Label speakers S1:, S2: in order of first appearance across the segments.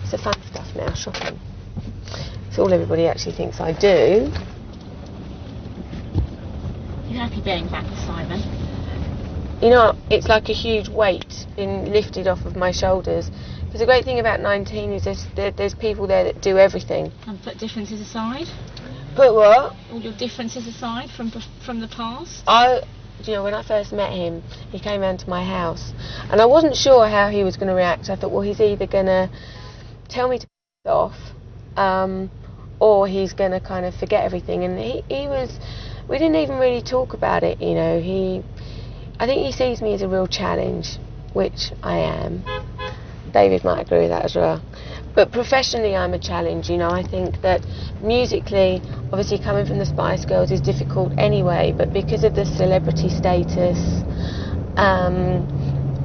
S1: It's the fun stuff now, shopping. It's all everybody actually thinks I do.
S2: You happy being back with Simon?
S1: You know, it's like a huge weight being lifted off of my shoulders. Because the great thing about 19 is there's people there that do everything.
S2: And put differences aside?
S1: Put what?
S2: All your differences aside from the past?
S1: You know, when I first met him, he came round to my house, and I wasn't sure how he was going to react. I thought, well, he's either going to tell me to f*** off, or he's going to kind of forget everything. And he was, we didn't even really talk about it, you know. I think he sees me as a real challenge, which I am. David might agree with that as well. But professionally, I'm a challenge, you know. I think that musically, obviously coming from the Spice Girls is difficult anyway, but because of the celebrity status,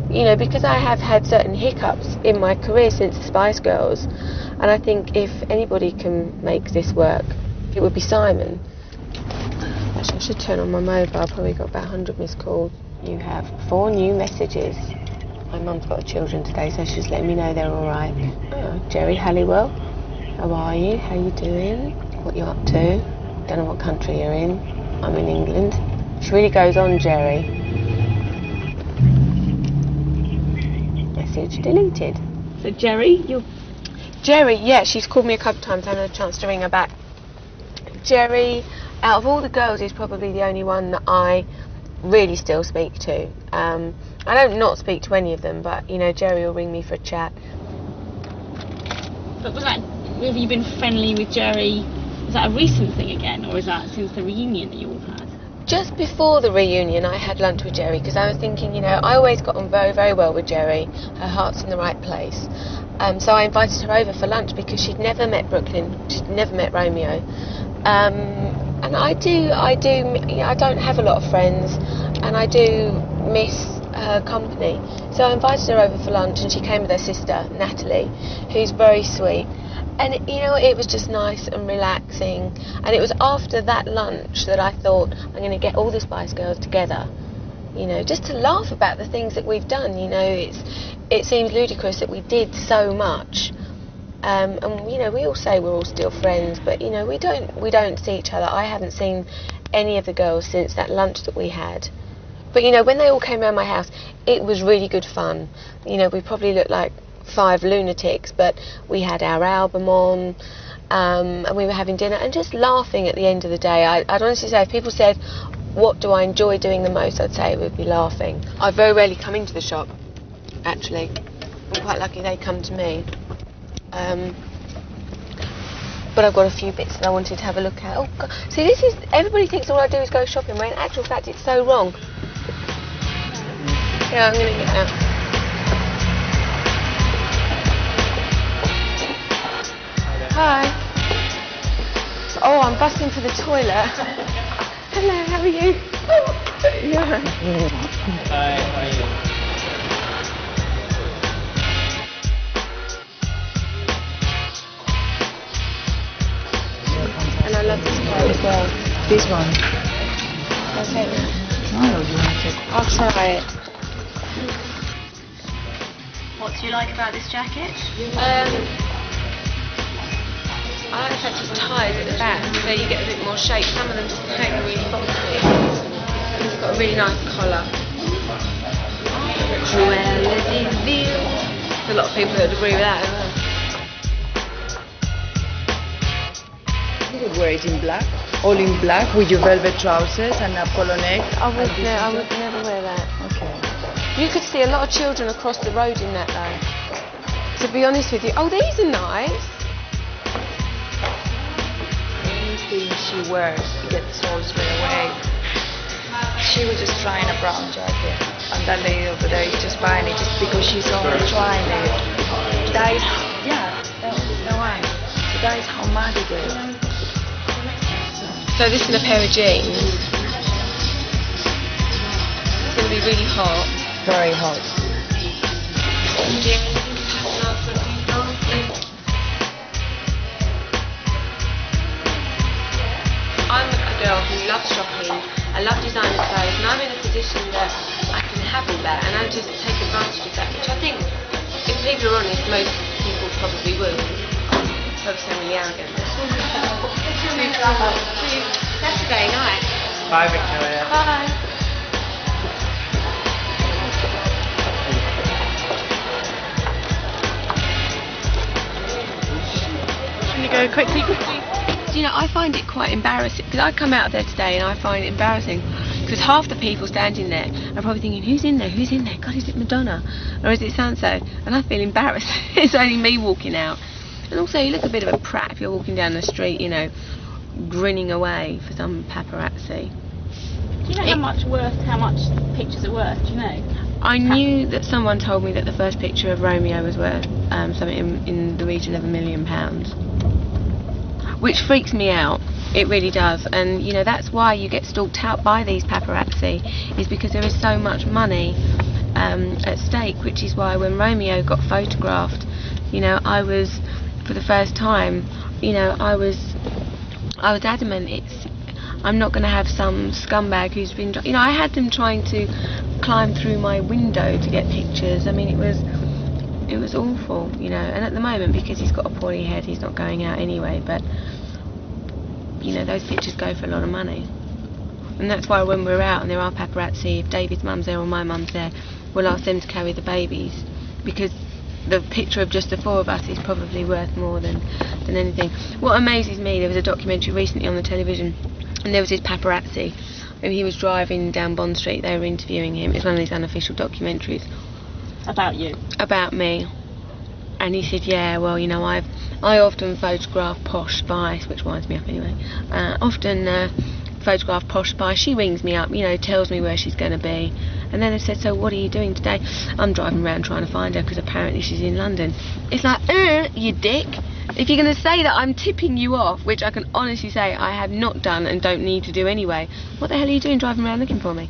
S1: you know, because I have had certain hiccups in my career since the Spice Girls, and I think if anybody can make this work, it would be Simon. Actually, I should turn on my mobile. I've probably got about 100 missed calls. You have 4 new messages. My mum's got children today, so she's letting me know they're all right. Oh, Jerry Halliwell, how are you? How you doing? What you up to? Don't know what country you're in. I'm in England. She really goes on, Jerry. Message deleted.
S2: So Jerry,
S1: Jerry, yeah, she's called me a couple of times. I haven't had a chance to ring her back. Jerry, out of all the girls, is probably the only one that I really still speak to. I don't not speak to any of them, but you know, Jerry will ring me for a chat.
S2: But have you been friendly with Jerry? Is that a recent thing again, or is that since the reunion that you all had?
S1: Just before the reunion, I had lunch with Jerry because I was thinking, you know, I always got on very, very well with Jerry. Her heart's in the right place. So I invited her over for lunch because she'd never met Brooklyn, she'd never met Romeo. And I don't have a lot of friends, and I do miss her company. So I invited her over for lunch, and she came with her sister, Natalie, who's very sweet. And, you know, it was just nice and relaxing. And it was after that lunch that I thought, I'm going to get all the Spice Girls together, you know, just to laugh about the things that we've done. You know, it seems ludicrous that we did so much. And you know, we all say we're all still friends, but you know, we don't see each other. I haven't seen any of the girls since that lunch that we had. But you know, when they all came around my house, it was really good fun. You know, we probably looked like 5 lunatics, but we had our album on, and we were having dinner and just laughing at the end of the day. I'd honestly say, if people said, what do I enjoy doing the most, I'd say it would be laughing. I very rarely come into the shop, actually. I'm quite lucky they come to me. But I've got a few bits that I wanted to have a look at. Oh God. See, everybody thinks all I do is go shopping, when in actual fact it's so wrong. Yeah, I'm going to get out. Hi. Oh, I'm busting for the toilet. Hello, how are you? Yeah.
S3: Hi, how are you?
S1: And I love this card as well.
S4: This one?
S1: Okay.
S4: No, you want to take it?
S1: I'll try it.
S2: What do you like about this jacket?
S1: I like the fact it's tied at the back, so you get a bit more shape. Some of them hang really boxy. It's got a really nice collar. Cruella de Vil. There's a lot of people that would agree with that as well.
S4: You would wear it in black, all in black, with your velvet trousers and a polo neck.
S1: I would never wear that.
S4: Okay.
S1: You could see a lot of children across the road in that though. To be honest with you. Oh, these are nice.
S4: Anything she wears gets sold straight away. She was just trying a brown jacket, and that lady over there is just buying it just because she's only trying it. That is, yeah, no way. So that is how mad it is.
S1: So this is a pair of jeans. It's going to be really hot.
S4: Very hot.
S1: I'm a girl who loves shopping, I love designer clothes, and I'm in a position that I can have all that and I just take advantage of that, which I think if people if you're honest, most people probably would. I was so really arrogant. Saturday night.
S3: Bye, Victoria.
S1: Bye.
S2: Can you go quickly?
S1: Do you know, I find it quite embarrassing, because I come out there today and I find it embarrassing, because half the people standing there are probably thinking, who's in there, God, is it Madonna, or is it Sanso? And I feel embarrassed. It's only me walking out. And also, you look a bit of a prat if you're walking down the street, you know, grinning away for some paparazzi.
S2: Do you know how much pictures are worth? Do you know?
S1: I knew that someone told me that the first picture of Romeo was worth something in the region of £1 million, which freaks me out. It really does. And you know, that's why you get stalked out by these paparazzi, is because there is so much money at stake. Which is why when Romeo got photographed, you know, I was, for the first time, you know, I was adamant. I'm not going to have some scumbag who's been, you know, I had them trying to climb through my window to get pictures. I mean, it was awful, you know. And at the moment, because he's got a poorly head, he's not going out anyway. But you know, those pictures go for a lot of money, and that's why when we're out and there are paparazzi, if David's mum's there or my mum's there, we'll ask them to carry the babies, because the picture of just the four of us is probably worth more than anything. What amazes me, there was a documentary recently on the television, and there was this paparazzi, and he was driving down Bond Street. They were interviewing him. It's one of these unofficial documentaries.
S2: About you?
S1: About me. And he said, yeah, well, you know, I often photograph posh spice, which winds me up anyway. Photograph posh spice. She rings me up, you know, tells me where she's going to be. And then they said, so what are you doing today? I'm driving around trying to find her because apparently she's in London. It's like, you dick. If you're going to say that I'm tipping you off, which I can honestly say I have not done and don't need to do anyway, what the hell are you doing driving around looking for me?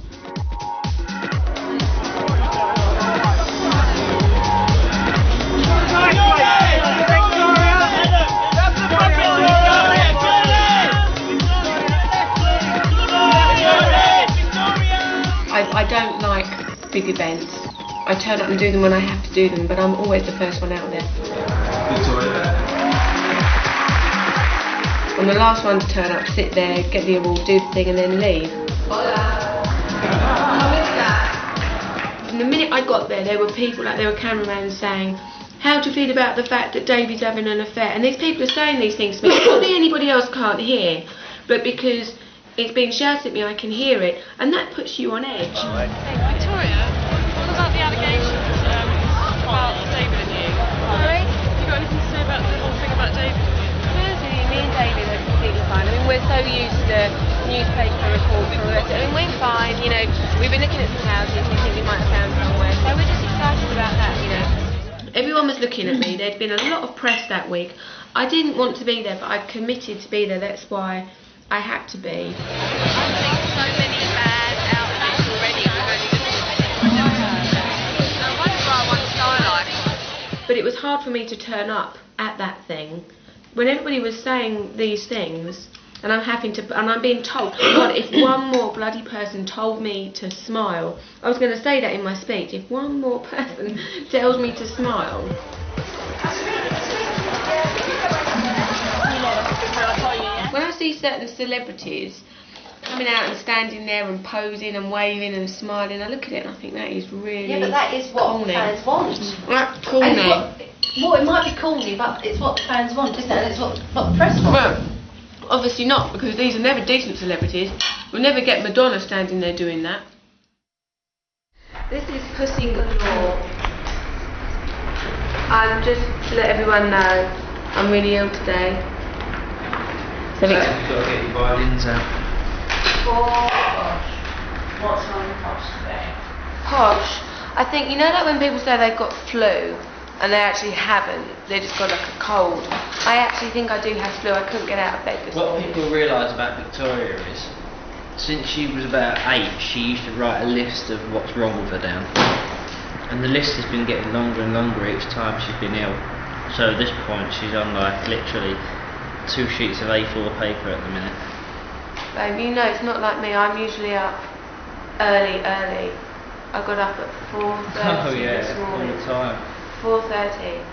S1: I don't like big events. I turn up and do them when I have to do them, but I'm always the first one out there. I'm the last one to turn up, sit there, get the award, do the thing and then leave. From the minute I got there were people, like there were cameramen saying, how do you feel about the fact that David's having an affair? And these people are saying these things to me. Probably anybody else can't hear, but because it's being shouted at me, I can hear it, and that puts you on edge.
S5: Victoria, what about the allegations about David and you?
S1: Sorry?
S5: Have you got anything to say about the whole thing about David and you?
S1: Personally, me and David are completely fine. I mean, we're so used to newspaper reports and all that. I mean, we're fine, you know. We've been looking at some houses, we think we might have found somewhere, so we're just excited about that, you know. Everyone was looking at me. There'd been a lot of press that week. I didn't want to be there, but I committed to be there. That's why I had to be.
S5: I think so many bad outlets already have only just no wonder I won Skyline.
S1: But it was hard for me to turn up at that thing when everybody was saying these things, and I'm being told, God, if one more bloody person told me to smile, I was going to say that in my speech, if one more person tells me to smile. When I see certain celebrities coming out and standing there and posing and waving and smiling, I look at it and I think that is really
S6: Yeah, but that is what
S1: corny.
S6: fans want.
S1: That's corny.
S6: Well, it might be corny, but it's what the fans want, isn't it? And it's what the press want.
S1: Well, obviously not, because these are never decent celebrities. We'll never get Madonna standing there doing that. This is Pussy Galore. I'm just to let everyone know I'm really ill today. So
S3: You've got to get your violins out.
S6: Oh gosh. What's wrong with Posh today?
S1: Posh, I think, you know, like when people say they've got flu and they actually haven't, they just got like a cold. I actually think I do have flu. I couldn't get out of bed this
S3: What
S1: morning.
S3: people realise about Victoria is, since she was about 8, she used to write a list of what's wrong with her down. And the list has been getting longer and longer each time she's been ill. So at this point she's on like literally 2 sheets of A4 paper at the minute.
S1: Babe, you know it's not like me. I'm usually up early. I got up at 4:30
S3: Oh yeah,
S1: this
S3: all
S1: morning.
S3: the time.
S1: 4:30.